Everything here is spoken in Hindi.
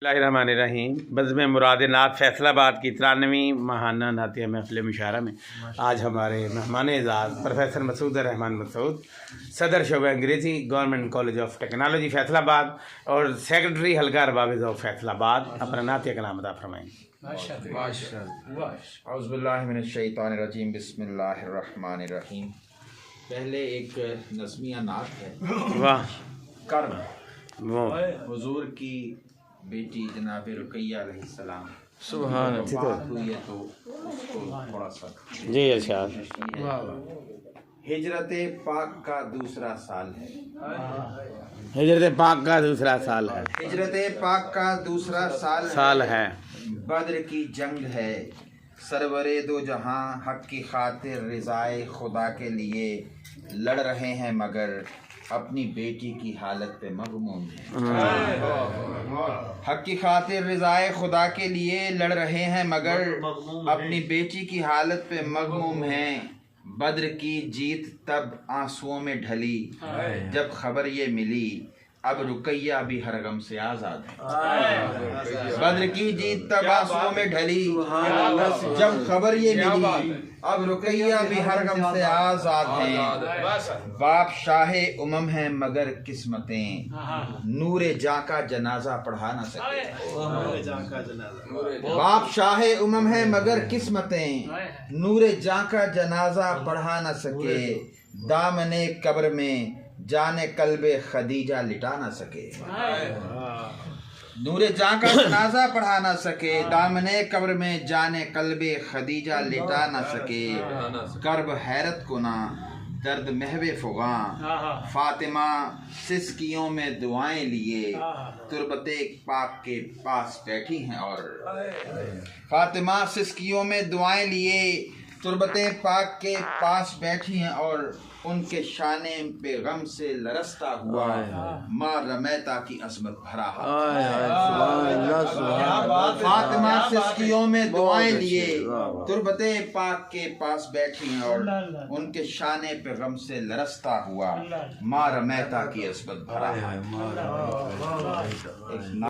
रहीम बज़्म मुराद नात फैसला आबाद की 93वीं माहाना नातिया महफिल मुशायरा में आज हमारे मेहमान एजाज़ प्रोफेसर मसूद रहमान मसूद, सदर शोबा अंग्रेज़ी government college of technology Faisalabad और सेक्रेटरी हल्का रबाबिज़ ऑफ फैसलाबाद अपना नातिया का नाम अदा फरमाएंगे। औज़ुबिल्लाहि मिनश्शैतानिर्रजीम बिस्मिल्लाहिर्रहमानिर्रहीम। पहले एक नज़मिया नात है। वाह हुजूर की बेटी जनाब रुकैया अलैहिस्सलाम सुभान बात हुई है तो उसको थोड़ा सा जी इरशाद। हिजरत पाक का दूसरा साल है। हिजरत पाक का दूसरा साल है। हिजरत पाक का दूसरा साल है। बद्र की जंग है। सरवरे दो जहां हक की खातिर रिज़ाए खुदा के लिए लड़ रहे हैं मगर अपनी बेटी की हालत पे मगमूम है। हक की खातिर रिज़ाए खुदा के लिए लड़ रहे हैं मगर अपनी बेटी की हालत पे मगमूम हैं। बद्र की जीत तब आंसुओं में ढली जब खबर ये मिली अब रुकैया भी हर गम से आज़ाद है। बद्र की जीत तब आंसुओं में ढली जब खबर ये मिली अब रुकैया भी हर गम से आज़ाद है। बाप शाहे उमम है मगर किस्मतें नूरे जां का जनाजा पढ़ा न सके। बाप शाहे उमम है मगर किस्मतें नूरे जां का जनाजा पढ़ा न सके। दामने कब्र में जाने कल्बे खदीजा लिटा न सके। नूरे जां का जनाजा पढ़ा न सके। दामने कब्र में जाने कल्बे खदीजा लिटा न सके। कर्ब हैरत को ना दर्द महवे फुगा फातिमा सिसकियों में दुआएं लिए तुरबते पाक के पास बैठी हैं और फातिमा सिसकियों में दुआएं लिए तुरबते पाक के पास बैठी हैं और उनके शाने पे गम से लरसता हुआ माँ रमैता की अजमत भरा फातिमा सिसकियों में दुआएं लिए तुरबते पाक के पास बैठी हैं और उनके शाने पे गम से लरसता हुआ माँ रमैता की अजमत भरा है।